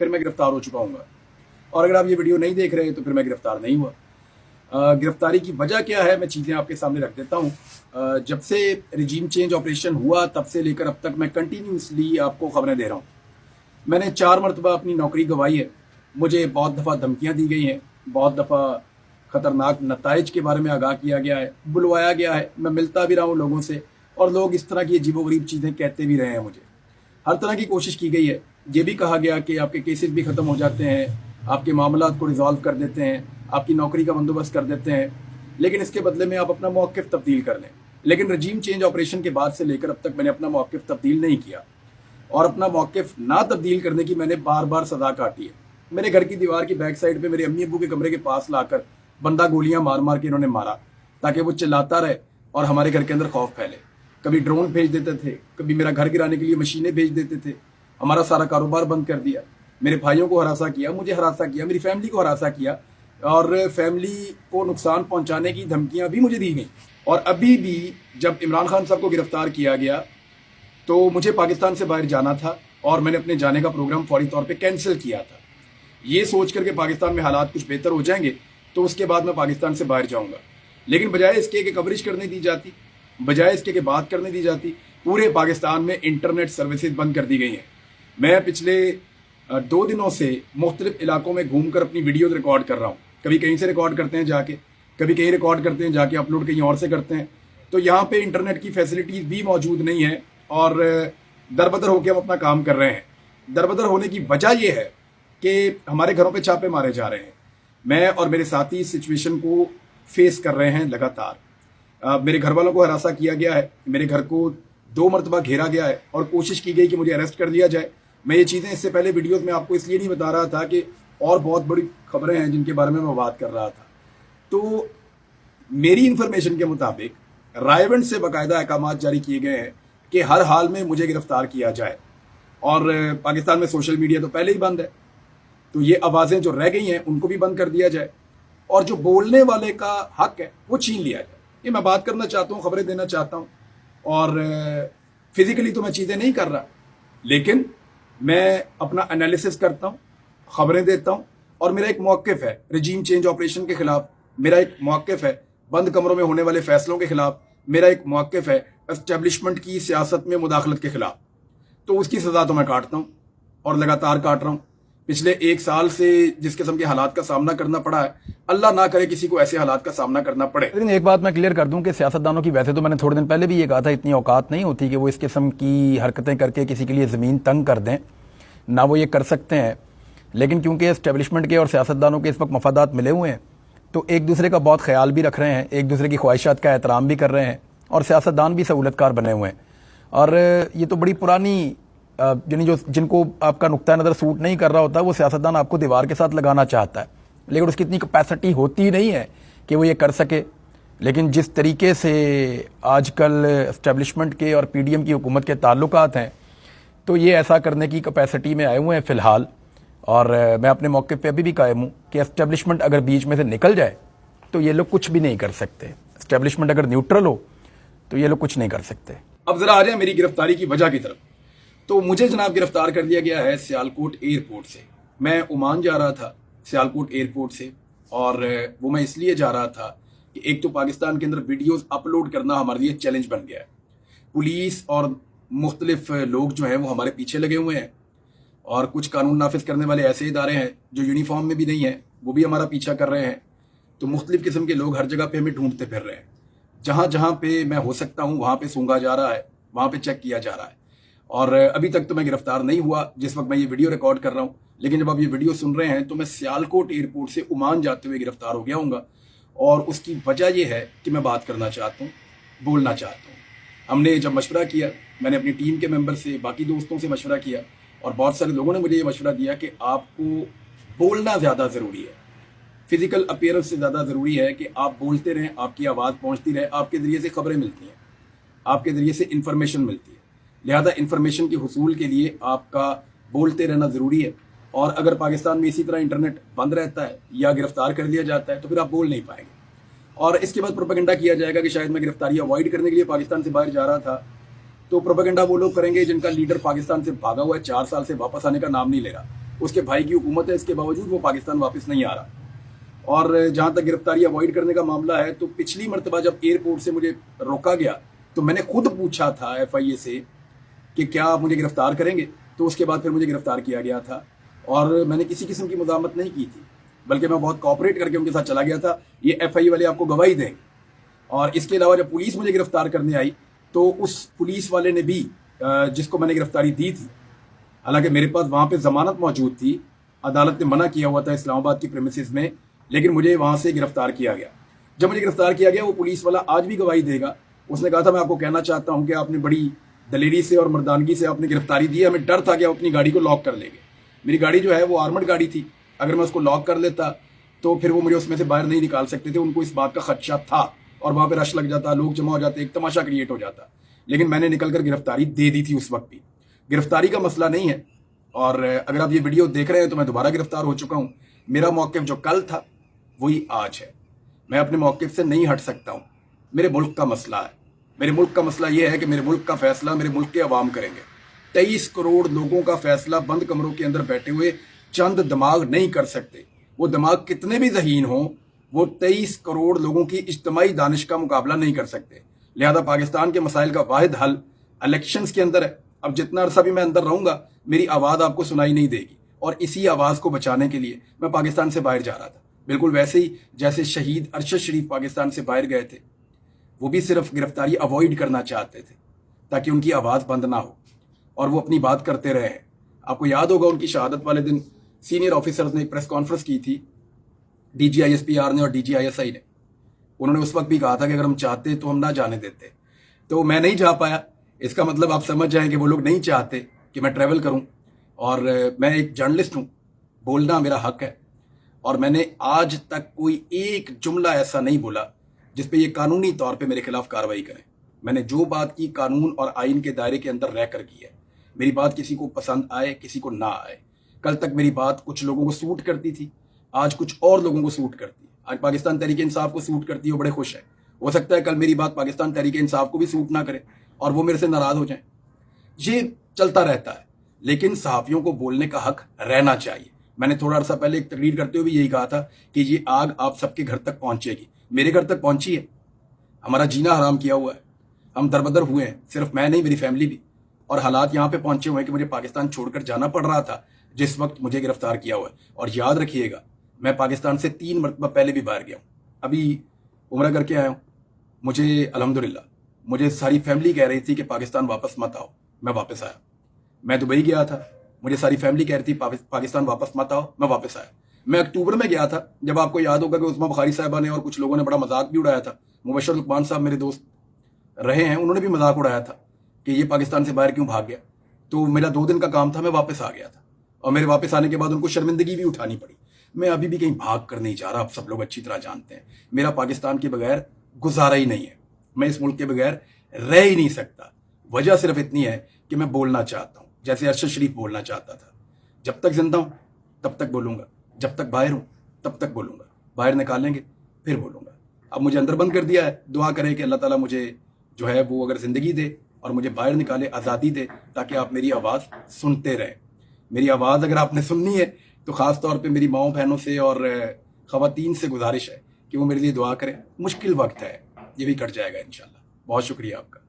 फिर मैं गिरफ्तार हो चुका हूँ। और अगर आप ये वीडियो नहीं देख रहे तो फिर मैं गिरफ्तार नहीं हुआ। गिरफ्तारी की वजह क्या है, मैं चीज़ें आपके सामने रख देता हूँ। जब से रिजीम चेंज ऑपरेशन हुआ तब से लेकर अब तक मैं कंटिन्यूसली आपको खबरें दे रहा हूँ। मैंने 4 मरतबा अपनी नौकरी गंवाई है। मुझे बहुत दफ़ा धमकियाँ दी गई हैं, बहुत दफ़ा ख़तरनाक नताइज के बारे में आगाह किया गया है, बुलवाया गया है। मैं मिलता भी रहा हूँ लोगों से और लोग इस तरह की अजीबोगरीब चीज़ें कहते भी रहे हैं। मुझे हर तरह की कोशिश की गई है। ये भी कहा गया कि आपके केसेस भी ख़त्म हो जाते हैं, आपके मामलात को रिजॉल्व कर देते हैं, आपकी नौकरी का बंदोबस्त कर देते हैं, लेकिन इसके बदले में आप अपना मौक़िफ़ तब्दील कर लें। लेकिन रजीम चेंज ऑपरेशन के बाद से लेकर अब तक मैंने अपना मौक़िफ़ तब्दील नहीं किया और अपना मौक़िफ़ ना तब्दील करने की मैंने बार बार सज़ा काटी है। मेरे घर की दीवार की बैक साइड पे मेरे अम्मी अब्बू के कमरे के पास लाकर बंदा गोलियां मार मार के इन्होंने मारा ताकि वो चिल्लाता रहे और हमारे घर के अंदर खौफ फैले। कभी ड्रोन भेज देते थे, कभी मेरा घर गिराने के लिए मशीनें भेज देते थे, हमारा सारा कारोबार बंद कर दिया, मेरे भाइयों को हरासा किया, मुझे हरासा किया, मेरी फैमिली को हरासा किया और फैमिली को नुकसान पहुंचाने की धमकियां भी मुझे दी गई। और अभी भी जब इमरान खान साहब को गिरफ्तार किया गया तो मुझे पाकिस्तान से बाहर जाना था और मैंने अपने जाने का प्रोग्राम फौरी तौर पे कैंसिल किया था, ये सोच करके पाकिस्तान में हालात कुछ बेहतर हो जाएंगे तो उसके बाद मैं पाकिस्तान से बाहर जाऊंगा। लेकिन बजाय इसके कि कवरेज करने दी जाती, बजाय इसके कि बात करने दी जाती, पूरे पाकिस्तान में इंटरनेट सर्विसेज बंद कर दी गई हैं। मैं पिछले 2 दिनों से मुख्तलिफ इलाकों में घूमकर अपनी वीडियोज रिकॉर्ड कर रहा हूँ। कभी कहीं से रिकॉर्ड करते हैं जाके, कभी कहीं रिकॉर्ड करते हैं जाके, अपलोड कहीं और से करते हैं। तो यहाँ पे इंटरनेट की फैसिलिटीज़ भी मौजूद नहीं है और दरबदर होकर हम अपना काम कर रहे हैं। दरबदर होने की वजह यह है कि हमारे घरों पे छापे मारे जा रहे हैं। मैं और मेरे साथी इस सिचुएशन को फेस कर रहे हैं लगातार। मेरे घर वालों को हरासा किया गया है, मेरे घर को 2 मरतबा घेरा गया है और कोशिश की गई कि मुझे अरेस्ट कर लिया जाए। मैं ये चीज़ें इससे पहले वीडियोस में आपको इसलिए नहीं बता रहा था कि और बहुत बड़ी खबरें हैं जिनके बारे में मैं बात कर रहा था। तो मेरी इन्फॉर्मेशन के मुताबिक रायवंड से बाकायदा अहकाम जारी किए गए हैं कि हर हाल में मुझे गिरफ्तार किया जाए। और पाकिस्तान में सोशल मीडिया तो पहले ही बंद है, तो ये आवाज़ें जो रह गई हैं उनको भी बंद कर दिया जाए और जो बोलने वाले का हक है वो छीन लिया जाए। ये मैं बात करना चाहता हूँ, खबरें देना चाहता हूँ और फिजिकली तो मैं चीज़ें नहीं कर रहा, लेकिन मैं अपना एनालिसिस करता हूँ, खबरें देता हूँ और मेरा एक मौक़िफ़ है रजीम चेंज ऑपरेशन के ख़िलाफ़, मेरा एक मौक़िफ़ है बंद कमरों में होने वाले फैसलों के ख़िलाफ़, मेरा एक मौक़िफ़ है एस्टेब्लिशमेंट की सियासत में मुदाखलत के ख़िलाफ़। तो उसकी सज़ा तो मैं काटता हूँ और लगातार काट रहा हूँ। पिछले 1 साल से जिस किस्म के हालात का सामना करना पड़ा है, अल्लाह ना करे किसी को ऐसे हालात का सामना करना पड़े। लेकिन एक बात मैं क्लियर कर दूं कि सियासतदानों की, वैसे तो मैंने थोड़े दिन पहले भी ये कहा था, इतनी औकात नहीं होती कि वो इस किस्म की हरकतें करके किसी के लिए ज़मीन तंग कर दें, ना वो ये कर सकते हैं। लेकिन क्योंकि एस्टेब्लिशमेंट के और सियासतदानों के इस वक्त मफादात मिले हुए हैं तो एक दूसरे का बहुत ख्याल भी रख रहे हैं, एक दूसरे की ख्वाहिशात का एहतराम भी कर रहे हैं और सियासतदान भी सहूलतकार बने हुए हैं। और ये तो बड़ी पुरानी यानी जो जिनको आपका नुक्ता नज़र सूट नहीं कर रहा होता वो सियासतदान आपको दीवार के साथ लगाना चाहता है, लेकिन उसकी इतनी कैपेसिटी होती नहीं है कि वो ये कर सके। लेकिन जिस तरीके से आजकल एस्टेब्लिशमेंट के और पीडीएम की हुकूमत के ताल्लुकात हैं तो ये ऐसा करने की कैपेसिटी में आए हुए हैं फ़िलहाल। और मैं अपने मौके पे अभी भी कायम हूँ कि एस्टेब्लिशमेंट अगर बीच में से निकल जाए तो ये लोग कुछ भी नहीं कर सकते। एस्टेब्लिशमेंट अगर न्यूट्रल हो तो ये लोग कुछ नहीं कर सकते। अब ज़रा आ जाए मेरी गिरफ्तारी की वजह की तरफ। तो मुझे जनाब गिरफ्तार कर दिया गया है सियालकोट एयरपोर्ट से। मैं ओमान जा रहा था सियालकोट एयरपोर्ट से और वो मैं इसलिए जा रहा था कि एक तो पाकिस्तान के अंदर वीडियोस अपलोड करना हमारे लिए चैलेंज बन गया है। पुलिस और मुख्तलिफ लोग जो हैं वो हमारे पीछे लगे हुए हैं और कुछ कानून नाफिज करने वाले ऐसे इदारे हैं जो यूनिफॉर्म में भी नहीं हैं, वो भी हमारा पीछा कर रहे हैं। तो मुख्तलिफ किस्म के लोग हर जगह पे हमें ढूंढते फिर रहे हैं। जहाँ जहाँ पे मैं हो सकता हूँ वहाँ पे सूंघा जा रहा है, वहाँ पे चेक किया जा रहा है। और अभी तक तो मैं गिरफ्तार नहीं हुआ जिस वक्त मैं ये वीडियो रिकॉर्ड कर रहा हूँ, लेकिन जब आप ये वीडियो सुन रहे हैं तो मैं सियालकोट एयरपोर्ट से ओमान जाते हुए गिरफ्तार हो गया हूँगा। और उसकी वजह यह है कि मैं बात करना चाहता हूँ, बोलना चाहता हूँ। हमने जब मशवरा किया, मैंने अपनी टीम के मेंबर से, बाकी दोस्तों से मशवरा किया और बहुत सारे लोगों ने मुझे ये मशवरा दिया कि आपको बोलना ज़्यादा ज़रूरी है, फिज़िकल अपीयरेंस से ज़्यादा ज़रूरी है कि आप बोलते रहें, आपकी आवाज़ पहुँचती रहे, आपके ज़रिए से खबरें मिलती हैं, आपके ज़रिए से इंफॉर्मेशन मिलती है। लिहाजा इंफॉर्मेशन के हुसूल के लिए आपका बोलते रहना ज़रूरी है। और अगर पाकिस्तान में इसी तरह इंटरनेट बंद रहता है या गिरफ्तार कर लिया जाता है तो फिर आप बोल नहीं पाएंगे। और इसके बाद प्रोपेगेंडा किया जाएगा कि शायद मैं गिरफ्तारी अवॉइड करने के लिए पाकिस्तान से बाहर जा रहा था। तो प्रोपेगेंडा वो लोग करेंगे जिनका लीडर पाकिस्तान से भागा हुआ है, 4 साल से वापस आने का नाम नहीं ले रहा। اس کے بھائی کی حکومت ہے, اس کے باوجود وہ پاکستان واپس نہیں آ رہا. اور جہاں تک گرفتاری اوائڈ کرنے کا معاملہ ہے, تو پچھلی مرتبہ جب ایئرپورٹ سے مجھے روکا گیا تو میں نے خود پوچھا تھا FIA سے کہ کیا آپ مجھے گرفتار کریں گے, تو اس کے بعد پھر مجھے گرفتار کیا گیا تھا. اور میں نے کسی قسم کی مزاحمت نہیں کی تھی, بلکہ میں بہت کوآپریٹ کر کے ان کے ساتھ چلا گیا تھا. یہ FIA والے آپ کو گواہی دیں گے. اور اس کے علاوہ جب پولیس مجھے گرفتار کرنے آئی تو اس پولیس والے نے بھی جس کو میں نے گرفتاری دی تھی, حالانکہ میرے پاس وہاں پہ ضمانت موجود تھی, عدالت نے منع کیا ہوا تھا اسلام آباد کی پریمیسز میں, لیکن مجھے وہاں سے گرفتار کیا گیا. جب مجھے گرفتار کیا گیا, وہ پولیس والا آج بھی گواہی دے گا, اس نے کہا تھا میں آپ کو کہنا چاہتا ہوں کہ آپ نے بڑی دلیری سے اور مردانگی سے آپ نے گرفتاری دی ہے, ہمیں ڈر تھا کہ آپ اپنی گاڑی کو لاک کر لیں گے. میری گاڑی جو ہے وہ آرمڈ گاڑی تھی, اگر میں اس کو لاک کر لیتا تو پھر وہ مجھے اس میں سے باہر نہیں نکال سکتے تھے. ان کو اس بات کا خدشہ تھا اور وہاں پہ رش لگ جاتا, لوگ جمع ہو جاتے, ایک تماشا کریٹ ہو جاتا. لیکن میں نے نکل کر گرفتاری دے دی تھی اس وقت بھی. گرفتاری کا مسئلہ نہیں ہے. اور اگر آپ یہ ویڈیو دیکھ رہے ہیں تو میں دوبارہ گرفتار ہو چکا ہوں. میرا موقف جو کل تھا وہی آج ہے. میں اپنے موقف سے نہیں ہٹ سکتا ہوں. میرے ملک کا مسئلہ ہے. میرے ملک کا مسئلہ یہ ہے کہ میرے ملک کا فیصلہ میرے ملک کے عوام کریں گے. 23 کروڑ لوگوں کا فیصلہ بند کمروں کے اندر بیٹھے ہوئے چند دماغ نہیں کر سکتے. وہ دماغ کتنے بھی ذہین ہوں, وہ 23 کروڑ لوگوں کی اجتماعی دانش کا مقابلہ نہیں کر سکتے. لہذا پاکستان کے مسائل کا واحد حل الیکشنز کے اندر ہے. اب جتنا عرصہ بھی میں اندر رہوں گا میری آواز آپ کو سنائی نہیں دے گی, اور اسی آواز کو بچانے کے لیے میں پاکستان سے باہر جا رہا تھا. بالکل ویسے ہی جیسے شہید ارشد شریف پاکستان سے باہر گئے تھے, وہ بھی صرف گرفتاری اوائڈ کرنا چاہتے تھے تاکہ ان کی آواز بند نہ ہو اور وہ اپنی بات کرتے رہے. آپ کو یاد ہوگا ان کی شہادت والے دن سینئر آفیسرز نے ایک پریس کانفرنس کی تھی, DGISPR نے اور DGISI نے. انہوں نے اس وقت بھی کہا تھا کہ اگر ہم چاہتے تو ہم نہ جانے دیتے. تو میں نہیں جا پایا. اس کا مطلب آپ سمجھ جائیں کہ وہ لوگ نہیں چاہتے کہ میں ٹریول کروں. اور میں ایک جرنلسٹ ہوں, بولنا میرا حق ہے. اور میں نے آج تک کوئی ایک جملہ ایسا نہیں بولا جس پہ یہ قانونی طور پہ میرے خلاف کارروائی کریں. میں نے جو بات کی قانون اور آئین کے دائرے کے اندر رہ کر کی ہے. میری بات کسی کو پسند آئے کسی کو نہ آئے. کل تک میری بات کچھ لوگوں کو سوٹ کرتی تھی, آج کچھ اور لوگوں کو سوٹ کرتی ہے. آج پاکستان تحریک انصاف کو سوٹ کرتی ہے, وہ بڑے خوش ہیں. ہو سکتا ہے کل میری بات پاکستان تحریک انصاف کو بھی سوٹ نہ کرے اور وہ میرے سے ناراض ہو جائیں. یہ چلتا رہتا ہے, لیکن صحافیوں کو بولنے کا حق رہنا چاہیے. میں نے تھوڑا عرصہ پہلے ایک تقریر کرتے ہوئے بھی یہی کہا تھا کہ یہ آگ آپ سب کے گھر تک پہنچے گی. میرے گھر تک پہنچی ہے. ہمارا جینا حرام کیا ہوا ہے. ہم دربدر ہوئے ہیں, صرف میں نہیں میری فیملی بھی. اور حالات یہاں پہ پہنچے ہوئے ہیں کہ مجھے پاکستان چھوڑ کر جانا پڑ رہا تھا جس وقت مجھے گرفتار کیا ہوا ہے. اور یاد رکھیے گا, میں پاکستان سے 3 مرتبہ پہلے بھی باہر گیا ہوں. ابھی عمرہ کر کے آیا ہوں. مجھے الحمدللہ مجھے ساری فیملی کہہ رہی تھی کہ پاکستان واپس مت آؤ. میں واپس آیا. میں دبئی گیا تھا, مجھے ساری فیملی کہہ رہی تھی پاکستان واپس مت آؤ. میں واپس آیا. میں اکتوبر میں گیا تھا, جب آپ کو یاد ہوگا کہ عثمہ بخاری صاحبہ نے اور کچھ لوگوں نے بڑا مذاق بھی اڑایا تھا. مبشر لقمان صاحب میرے دوست رہے ہیں, انہوں نے بھی مذاق اڑایا تھا کہ یہ پاکستان سے باہر کیوں بھاگ گیا. تو میرا 2 دن کا کام تھا, میں واپس آ گیا تھا. اور میرے واپس آنے کے بعد ان کو شرمندگی بھی اٹھانی پڑی. میں ابھی بھی کہیں بھاگ کر نہیں جا رہا, آپ سب لوگ اچھی طرح جانتے ہیں. میرا پاکستان کے بغیر گزارا ہی نہیں ہے. میں اس ملک کے بغیر رہ ہی نہیں سکتا. وجہ صرف اتنی ہے کہ میں بولنا چاہتا ہوں جیسے ارشد شریف بولنا چاہتا تھا. جب تک زندہ ہوں تب تک بولوں گا, جب تک باہر ہوں تب تک بولوں گا. باہر نکالیں گے پھر بولوں گا. اب مجھے اندر بند کر دیا ہے. دعا کریں کہ اللہ تعالیٰ مجھے جو ہے وہ اگر زندگی دے اور مجھے باہر نکالے, آزادی دے, تاکہ آپ میری آواز سنتے رہیں. میری آواز اگر آپ نے سننی ہے تو خاص طور پہ میری ماؤں بہنوں سے اور خواتین سے گزارش ہے کہ وہ میرے لیے دعا کریں. مشکل وقت ہے, یہ بھی کٹ جائے گا انشاءاللہ. بہت شکریہ آپ کا.